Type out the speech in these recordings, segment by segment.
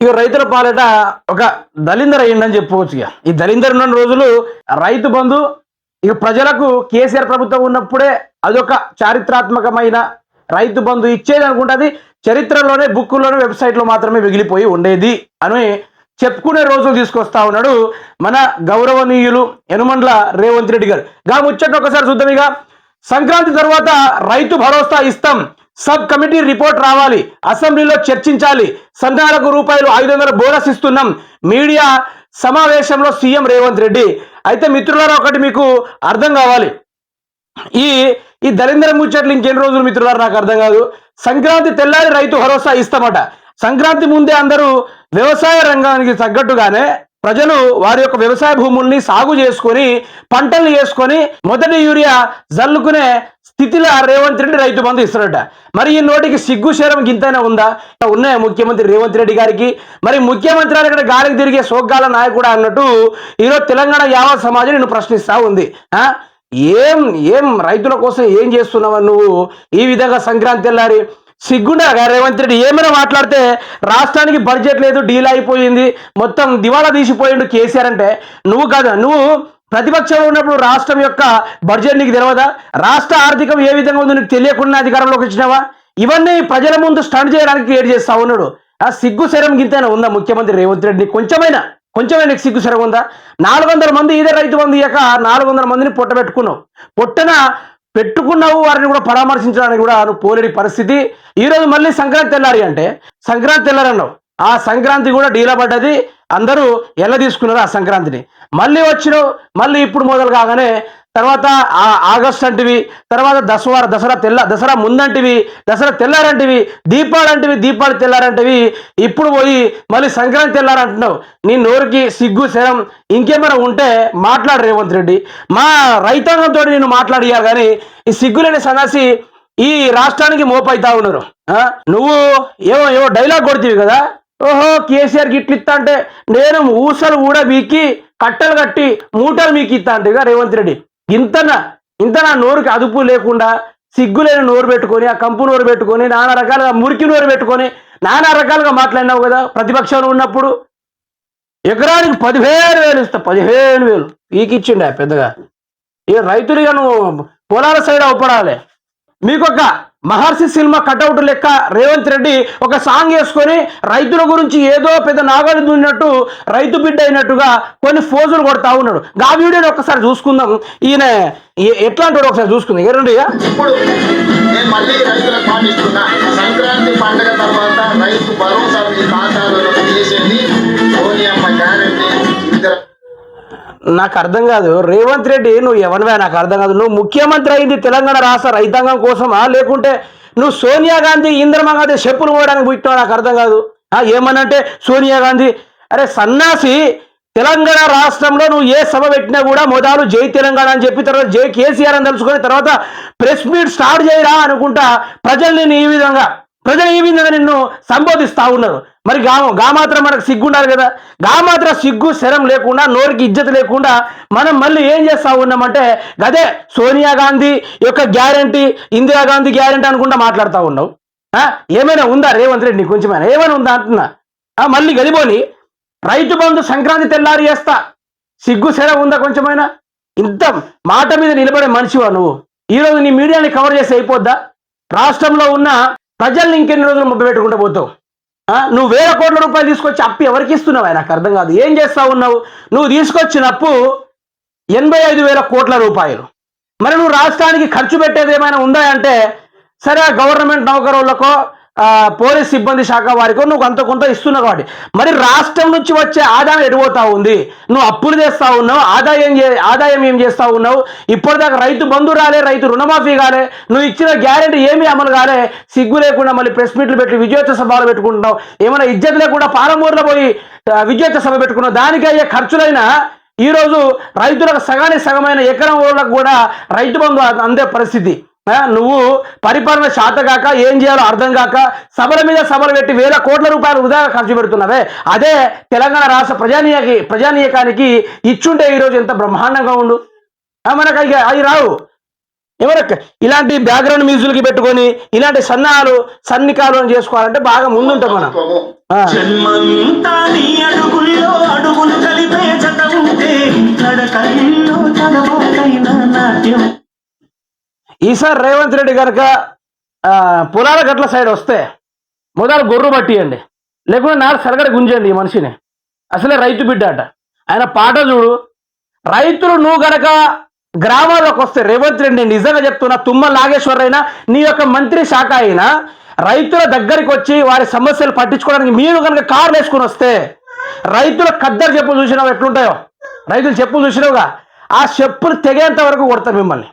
ఇక రైతుల పాలట ఒక దళిందర్ అయ్యిండని చెప్పుకోవచ్చు. ఇక ఈ దళిందర్ ఉన్న రోజులు రైతు బంధు ఇక ప్రజలకు కేసీఆర్ ప్రభుత్వం ఉన్నప్పుడే అదొక చారిత్రాత్మకమైన రైతు బంధు ఇచ్చేది అనుకుంటుంది. చరిత్రలోనే బుక్కుల్లోనే వెబ్సైట్లో మాత్రమే మిగిలిపోయి ఉండేది అని చెప్పుకునే రోజులు తీసుకొస్తా ఉన్నాడు మన గౌరవనీయులు యనుమండ్ల రేవంత్ రెడ్డి గారు. ముచ్చట ఒకసారి చూద్దాం. ఇక సంక్రాంతి తర్వాత రైతు భరోసా ఇస్తాం, సబ్ కమిటీ రిపోర్ట్ రావాలి, అసెంబ్లీలో చర్చించాలి, సంఘాలకు ₹500 బోనస్ ఇస్తున్నాం, మీడియా సమావేశంలో సీఎం రేవంత్ రెడ్డి. అయితే మిత్రులారా ఒకటి మీకు అర్థం కావాలి, ఈ దళిందర ముచ్చట్లు ఇంకెన్ని రోజులు మిత్రులారా నాకు అర్థం కాదు. సంక్రాంతి తెల్లారి రైతు భరోసా ఇస్తామట. సంక్రాంతి ముందే అందరూ వ్యవసాయ రంగానికి తగ్గట్టుగానే ప్రజలు వారి యొక్క వ్యవసాయ భూముల్ని సాగు చేసుకొని పంటలు చేసుకొని మొదటి యూరియా జల్లుకునే స్థితిలో రేవంత్ రెడ్డి రైతు బంధు ఇస్తారట. మరి ఈ నోటికి సిగ్గు శరం గింతైనా ఉందా? ఉన్నాయా ముఖ్యమంత్రి రేవంత్ రెడ్డి గారికి? మరి ముఖ్యమంత్రి ఇక్కడ గాలికి తిరిగే సోగ్గాల నాయకుడు అన్నట్టు ఈరోజు తెలంగాణ యావత్ సమాజం నిన్ను ప్రశ్నిస్తా ఉంది. ఏం రైతుల కోసం ఏం చేస్తున్నావు నువ్వు? ఈ విధంగా సంక్రాంతి తెల్లారి సిగ్గుండగా రేవంత్ రెడ్డి ఏమైనా మాట్లాడితే రాష్ట్రానికి బడ్జెట్ లేదు, డీల్ అయిపోయింది, మొత్తం దివాళా తీసిపోయిండు కేసీఆర్ అంటే నువ్వు కాదు. నువ్వు ప్రతిపక్షంలో ఉన్నప్పుడు రాష్ట్రం యొక్క బడ్జెట్ నీకు తెలియదా? రాష్ట్ర ఆర్థికం ఏ విధంగా ఉందో నీకు తెలియకుండా అధికారంలోకి వచ్చినావా? ఇవన్నీ ప్రజల ముందు స్టండ్ చేయడానికి క్రియేట్ చేస్తా ఉన్నాడు. సిగ్గు శరం గింతైనా ఉందా ముఖ్యమంత్రి రేవంత్ రెడ్డి? కొంచెమైనా నీకు సిగ్గు శరం ఉందా? 400 మంది ఇదే రైతు బంధు ఇయ్యక 400 మందిని పొట్టన పెట్టుకున్నావు. వారిని కూడా పరామర్శించడానికి కూడా నువ్వు పోలేని పరిస్థితి. ఈరోజు మళ్ళీ సంక్రాంతి తెల్లారి అంటే సంక్రాంతి తెల్లారన్నావు. ఆ సంక్రాంతి కూడా డీలా పడ్డది, అందరూ ఎలా తీసుకున్నారు ఆ సంక్రాంతిని. మళ్ళీ వచ్చినావు, మళ్ళీ ఇప్పుడు మొదలు కాగానే తర్వాత ఆగస్ట్ అంటివి, తర్వాత దసరా ముందంటివి, దసరా తెల్లారంటివి, దీపావళి తెల్లారంటివి, ఇప్పుడు పోయి మళ్ళీ సంక్రాంతి తెల్లారంటున్నావు. నీ నోరుకి సిగ్గు శరం ఇంకేమైనా ఉంటే మాట్లాడు రేవంత్ రెడ్డి. మా రైతాంగంతో నేను మాట్లాడియారు, కానీ ఈ సిగ్గులేని సన్నాసి ఈ రాష్ట్రానికి మోపైతా ఉన్నారు. నువ్వు ఏవో డైలాగ్ కొడుతీవి కదా, ఓహో కేసీఆర్కి ఇట్లు ఇస్తా అంటే నేను ఊసలు కూడా మీకి కట్టలు కట్టి మూటలు మీకు ఇస్తా అంటే రేవంత్ రెడ్డి ఇంత నా నోరుకి అదుపు లేకుండా సిగ్గులేని నోరు పెట్టుకొని, ఆ కంపు నోరు పెట్టుకొని, నానా రకాలుగా మురికి నోరు పెట్టుకొని నానా రకాలుగా మాట్లాడినావు కదా ప్రతిపక్షంలో ఉన్నప్పుడు. ఎకరానికి 15,000 ఇస్తా, 15,000 పీకిచ్చిండే పెద్దగా. ఇక రైతులుగా నువ్వు పొలాల సైడ్ అవపడాలి. మీకు ఒక మహర్షి సినిమా కటౌట్ లెక్క రేవంత్ రెడ్డి ఒక సాంగ్ వేసుకొని రైతుల గురించి ఏదో పెద్ద నాగలి దున్నట్టు రైతు బిడ్డ అయినట్టుగా కొన్ని ఫోజులు కొడతా ఉన్నాడు. ఆ వీడియోని ఒక్కసారి చూసుకుందాం. ఈయన ఎట్లా అంటాడు ఒకసారి చూసుకుందాం. ఎరండి ఇప్పుడు నేను మళ్ళీ రైతులకు పాటిస్తున్నా, సంక్రాంతి పండుగ తర్వాత రైతు భరోసా మీ ఖాతాలో తీసేది సోనియమ్మ గ్యారెంటీ. నాకు అర్థం కాదు రేవంత్ రెడ్డి, నువ్వు ఎవరివే నాకు అర్థం కాదు. నువ్వు ముఖ్యమంత్రి అయింది తెలంగాణ రాష్ట్ర రైతాంగం కోసమా, లేకుంటే నువ్వు సోనియా గాంధీ ఇందిరమ్మ గాంధీ చెప్పులు పోవడానికి పుట్టినావు? నాకు అర్థం కాదు. ఏమనంటే సోనియా గాంధీ, అరే సన్నాసి, తెలంగాణ రాష్ట్రంలో నువ్వు ఏ సభ పెట్టినా కూడా మొదలు జై తెలంగాణ అని చెప్పి తర్వాత జై కేసీఆర్ అని తెలుసుకొని తర్వాత ప్రెస్ మీట్ స్టార్ట్ చేయరా అనుకుంటా ప్రజలు ఈ విధంగా నిన్ను సంబోధిస్తా ఉన్నారు. మరి గా మాత్రం మనకు సిగ్గు ఉండాలి కదా. మాత్రం సిగ్గు శరం లేకుండా, నోరుకి ఇజ్జత లేకుండా మనం మళ్ళీ ఏం చేస్తా ఉన్నామంటే గదే సోనియా గాంధీ యొక్క గ్యారంటీ, ఇందిరాగాంధీ గ్యారంటీ అనుకుంటా మాట్లాడుతూ ఉన్నావు. ఏమైనా ఉందా రేవంత్ రెడ్డి? కొంచెమైనా ఏమైనా ఉందా అంటున్నా. మళ్ళీ గడిపోని రైతు బంధు సంక్రాంతి తెల్లారి చేస్తా, సిగ్గు శరం ఉందా కొంచెమైనా? ఇంత మాట మీద నిలబడే మనిషివా నువ్వు? ఈరోజు నీ మీడియాని కవర్ చేసి అయిపోద్దా? రాష్ట్రంలో ఉన్న ప్రజల్ని ఇంకెన్ని రోజులు మభ్య పెట్టుకుంటూ పోతావు? నువ్వు ₹1,000 కోట్ల తీసుకొచ్చి అప్పు ఎవరికి ఇస్తున్నావు? నాకు అర్థం కాదు. ఏం చేస్తా ఉన్నావు? నువ్వు తీసుకొచ్చిన అప్పు 85,000 కోట్ల రూపాయలు. మరి నువ్వు రాష్ట్రానికి ఖర్చు పెట్టేది ఏమైనా ఉందా అంటే, సరే గవర్నమెంట్ నౌకరులకో పోలీస్ సిబ్బంది శాఖ వారికో నువ్వు కొంత ఇస్తున్నావు కాబట్టి, మరి రాష్ట్రం నుంచి వచ్చే ఆదాయం ఎడిపోతా ఉంది. నువ్వు అప్పులు చేస్తా ఉన్నావు, ఆదాయం ఏం చేస్తా ఉన్నావు? ఇప్పటిదాకా రైతు బంధు రాలే, రైతు రుణమాఫీ కాలే, నువ్వు ఇచ్చిన గ్యారెంటీ ఏమీ అమలు కాలే. సిగ్గు లేకుండా మళ్ళీ ప్రెస్ మీట్లు పెట్టి విజయోత్సవ సభలు పెట్టుకుంటున్నావు. ఏమైనా ఇజ్జత్ లేకుండా పాలమూరులో పోయి విజయోత్సవ సభ పెట్టుకున్నావు. దానికి అయ్యే ఖర్చులైనా ఈరోజు రైతులకు సగమైన ఎకరం వాళ్ళకు కూడా రైతు బంధు అందే పరిస్థితి. నువ్వు పరిపాలన శాతగాక ఏం చేయాలో అర్థం కాక సభల మీద సభలు పెట్టి ₹1,000 కోట్ల వృధాగా ఖర్చు పెడుతున్నావే. అదే తెలంగాణ రాష్ట్ర ప్రజానీకానికి ఇచ్చుంటే ఈరోజు ఎంత బ్రహ్మాండంగా ఉండు. మనకు అవి రావు. ఎవరికి ఇలాంటి బ్యాక్గ్రౌండ్ మ్యూజిక్కి పెట్టుకొని ఇలాంటి సన్నికాలు చేసుకోవాలంటే బాగా ముందుంటాం మనం. ఈసారి రేవంత్ రెడ్డి కనుక పొలాల గట్ల సైడ్ వస్తే మొదలు గొర్రు పట్టియండి, లేకుంటే నాలుగు సరగడ గుంజండి ఈ మనిషిని. అసలే రైతు బిడ్డ అట. ఆయన పాట చూడు. రైతులు నువ్వు గనక గ్రామాల్లోకి వస్తే రేవంత్ రెడ్డి, నేను నిజంగా చెప్తున్నా, తుమ్మల నాగేశ్వరరావు అయినా నీ యొక్క మంత్రి శాఖ అయినా రైతుల దగ్గరికి వచ్చి వారి సమస్యలు పట్టించుకోవడానికి మీరు కనుక కార్లు వేసుకుని వస్తే, రైతుల ఖద్దరు చెప్పులు చూసినావు ఎట్లుంటాయో, రైతులు చెప్పులు చూసినావుగా, ఆ చెప్పులు తెగేంత వరకు కొడతారు మిమ్మల్ని,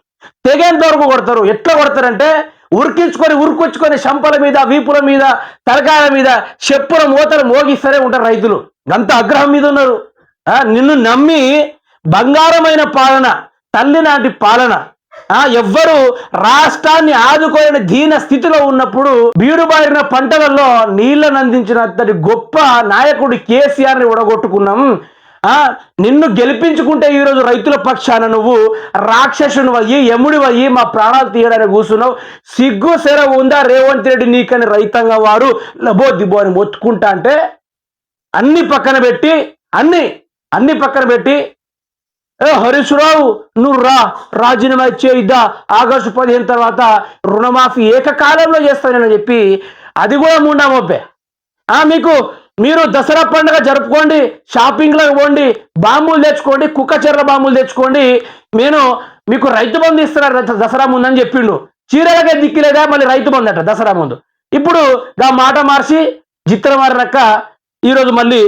తెగేంత వరకు కొడతారు. ఎట్లా కొడతారంటే ఉరుకొచ్చుకొని శంపల మీద, వీపుల మీద, తలకాయల మీద చెప్పుల మూతలు మోగిస్తూనే ఉంటారు రైతులు. అంత ఆగ్రహం మీద ఉన్నారు. నిన్ను నమ్మి బంగారమైన పాలన, తల్లి నాటి పాలన, ఎవ్వరు రాష్ట్రాన్ని ఆదుకోలేని దీన స్థితిలో ఉన్నప్పుడు బీడుబారిన పంటలలో నీళ్లను అందించినంతటి గొప్ప నాయకుడు కేసీఆర్ని ఉడగొట్టుకున్నాం. నిన్ను గెలిపించుకుంటే ఈరోజు రైతుల పక్షాన నువ్వు రాక్షసుని అయ్యి, ఎముడి అయ్యి మా ప్రాణాలు తీయడానికి కూర్చున్నావు. సిగ్గు సెర ఉందా రేవంత్ రెడ్డి నీకని రైతాంగం వారు లబో దిబో అని మొత్తుకుంటా అంటే అన్ని పక్కన పెట్టి అన్ని పక్కన పెట్టి హరీష్ రావు నువ్వు రాజీనామా ఇద్దా, ఆగస్టు 15 తర్వాత రుణమాఫీ ఏకకాలంలో చేస్తానని చెప్పి అది కూడా ముండా మోపే. మీరు దసరా పండుగ జరుపుకోండి, షాపింగ్లకు పోండి, బాంబులు తెచ్చుకోండి, కుక్కచెర్ల బాంబులు తెచ్చుకోండి, నేను మీకు రైతు బంధు ఇస్తున్నారు దసరా ముందు అని చెప్పిండు. చీరలకే దిక్కులేదా మళ్ళీ రైతు బంధు అట దసరా ముందు. ఇప్పుడు ఆ మాట మార్చి జిత్తర మారినక్క ఈరోజు మళ్ళీ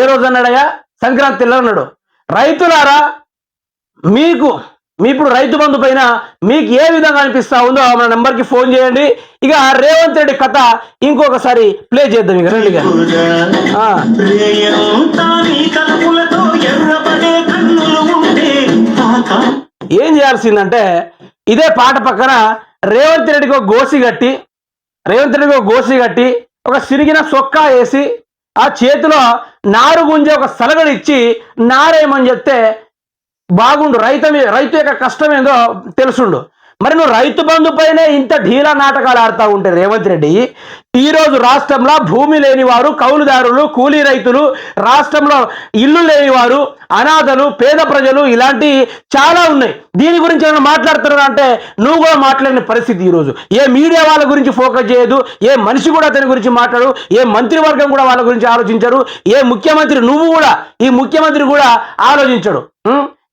ఏ రోజు అన్నాడయ్యా, సంక్రాంతి అన్నాడు. రైతులారా, మీకు ఇప్పుడు రైతు బంధు పైన మీకు ఏ విధంగా అనిపిస్తా ఉందో మన నెంబర్కి ఫోన్ చేయండి. ఇక రేవంత్ రెడ్డి కథ ఇంకొకసారి ప్లే చేద్దాం. ఇక రండి. ఏం చేయాల్సిందంటే ఇదే పాట పక్కన రేవంత్ రెడ్డికి ఒక గోసి కట్టి ఒక సిరిగిన సొక్కా వేసి ఆ చేతిలో నారు గుంజే ఒక సలగడిచ్చి నారేమని చెప్తే బాగుండు. రైతు యొక్క కష్టం ఏందో తెలుసుండు. మరి నువ్వు రైతు బంధు పైనే ఇంత ఢీలా నాటకాలు ఆడుతూ ఉంటే రేవంత్ రెడ్డి, ఈరోజు రాష్ట్రంలో భూమి లేనివారు, కౌలుదారులు, కూలీ రైతులు, రాష్ట్రంలో ఇల్లు లేనివారు, అనాథలు, పేద ప్రజలు, ఇలాంటి చాలా ఉన్నాయి. దీని గురించి ఏమైనా మాట్లాడుతున్నా అంటే నువ్వు కూడా మాట్లాడిన పరిస్థితి. ఈరోజు ఏ మీడియా వాళ్ళ గురించి ఫోకస్ చేయదు, ఏ మనిషి కూడా అతని గురించి మాట్లాడు, ఏ మంత్రివర్గం కూడా వాళ్ళ గురించి ఆలోచించరు, ఏ ముఖ్యమంత్రి ఈ ముఖ్యమంత్రి కూడా ఆలోచించడు.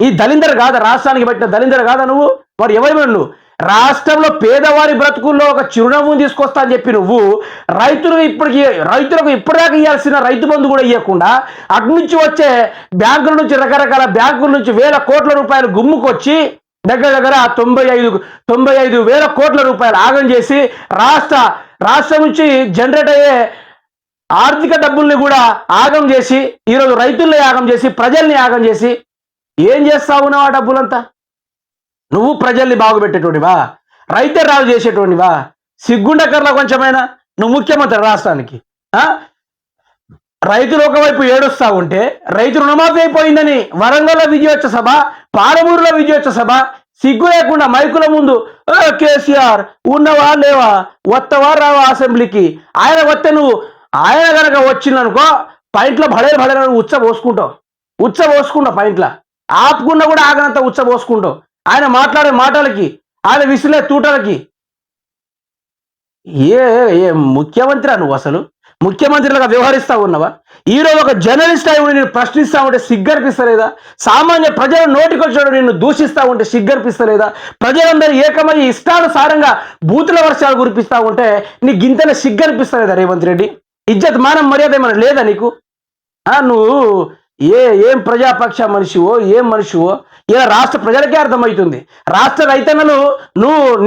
ఈ దళిందర్ కాదా, రాష్ట్రానికి పెట్టిన దళిందర్ కాదా నువ్వు? మరి ఎవరి నువ్వు రాష్ట్రంలో పేదవారి బ్రతుకుల్లో ఒక చిరునవ్వును తీసుకొస్తా అని చెప్పి నువ్వు రైతులకు ఇప్పటిదాకా ఇవ్వాల్సిన రైతు బంధు కూడా ఇవ్వకుండా అటు నుంచి వచ్చే బ్యాంకుల నుంచి రకరకాల బ్యాంకుల నుంచి వేల కోట్ల రూపాయలు గుమ్ముకొచ్చి దగ్గర 95,000 కోట్ల రూపాయలు ఆగం చేసి రాష్ట్రం నుంచి జనరేట్ అయ్యే ఆర్థిక డబ్బుల్ని కూడా ఆగం చేసి ఈరోజు రైతుల్ని ఆగం చేసి ప్రజల్ని ఆగం చేసి ఏం చేస్తా ఉన్నావు? ఆ డబ్బులంతా నువ్వు ప్రజల్ని బాగుపెట్టేటోడివా? రైతే రాజు చేసేటోడివా? సిగ్గుండకర్లా కొంచెమైనా నువ్వు ముఖ్యమంత్రి రాష్ట్రానికి. రైతులు ఒకవైపు ఏడుస్తా ఉంటే రైతు రుణమాఫీ అయిపోయిందని వరంగల్లో విజయోత్సవ సభ, పాలమూరులో విజయోత్సవ సభ, సిగ్గు లేకుండా మైకుల ముందు కేసీఆర్ ఉన్నవా లేవా, వత్తవా రావా అసెంబ్లీకి, ఆయన వస్తే నువ్వు ఆయన కనుక వచ్చిందనుకో పైంట్లో భడే ఉచ్చ పోసుకుంటావు పైంట్లో ఆపుకున్నా కూడా ఆగనంత ఉచ్చ పోసుకుంటావు. ఆయన మాట్లాడే మాటలకి, ఆయన విసిలే తూటలకి. ఏ ముఖ్యమంత్రి నువ్వు? అసలు ముఖ్యమంత్రిలాగా వ్యవహరిస్తా ఉన్నావా? ఈరోజు ఒక జర్నలిస్ట్ అయి నేను ప్రశ్నిస్తా ఉంటే సిగ్గర్పిస్తలేదా? సామాన్య ప్రజల నోటికొచ్చాడు నిన్ను దూషిస్తా ఉంటే సిగ్గర్పిస్తలేదా? ప్రజలందరూ ఏకమై ఇష్టానుసారంగా బూతుల వర్షాలు కురిపిస్తా ఉంటే నీకు గింతనే సిగ్గర్పిస్తలేదా రేవంత్ రెడ్డి? ఇజ్జత్ మానం మర్యాద ఏమైనా లేదా నీకు? నువ్వు ఏం ప్రజాపక్ష మనిషివో, ఏం మనిషివో ఇలా రాష్ట్ర ప్రజలకే అర్థమవుతుంది. రాష్ట్ర రైతన్నలు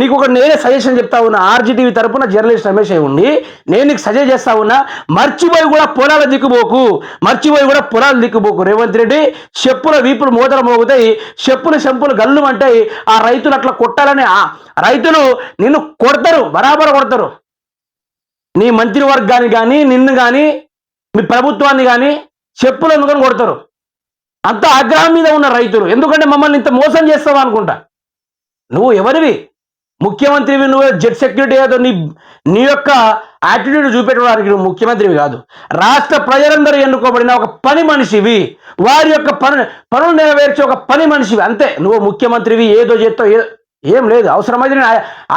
నీకు ఒక నేనే సజెషన్ చెప్తా ఉన్నా. ఆర్జీటీవీ తరపున జర్నలిస్ట్ రమేష్ అయి ఉండి నేను నీకు సజెస్ట్ చేస్తా ఉన్నా, మర్చిపోయి కూడా పొలాలు దిక్కుపోకు రేవంత్ రెడ్డి. చెప్పుల వీపులు మోతలు మోగుతాయి, చెంపులు గల్లు అంటాయి. ఆ రైతులు అట్లా కొట్టాలని రైతులు నిన్ను కొడతారు, బరాబర్ కొడతారు. నీ మంత్రివర్గాన్ని కానీ, నిన్ను కానీ, మీ ప్రభుత్వాన్ని కానీ చెప్పులు ఎందుకని కొడతారు. అంత ఆగ్రహం మీద ఉన్న రైతులు. ఎందుకంటే మమ్మల్ని ఇంత మోసం చేస్తావు అనుకుంటా. నువ్వు ఎవరివి? ముఖ్యమంత్రివి నువ్వు. జెట్ సెక్యూరిటీ ఏదో నీ యొక్క యాటిట్యూడ్ చూపెట్టడానికి నువ్వు ముఖ్యమంత్రివి కాదు. రాష్ట్ర ప్రజలందరూ ఎన్నుకోబడిన ఒక పని మనిషివి. వారి యొక్క పనులు నెరవేర్చే ఒక పని మనిషివి అంతే. నువ్వు ముఖ్యమంత్రివి ఏదో చేస్తావు. ఏం లేదు. అవసరమైతే నేను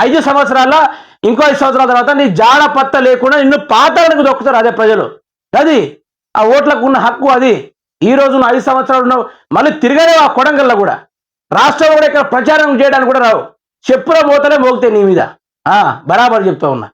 5 సంవత్సరాల ఇంకో 5 సంవత్సరాల తర్వాత నీ జాడ పత్త లేకుండా నిన్ను పాతాళానికి దొక్కుతారు అదే ప్రజలు. అది ఆ ఓట్లకు ఉన్న హక్కు అది. ఈ రోజు 5 సంవత్సరాలు ఉన్నావు, మళ్ళీ తిరగనే ఆ కొడంగల్లో కూడా రాష్ట్రంలో కూడా ఇక్కడ ప్రచారం చేయడానికి కూడా రావు. చెప్పుల మోతలే మోగుతాయి నీ మీద. బరాబర్ చెప్తా ఉన్నా.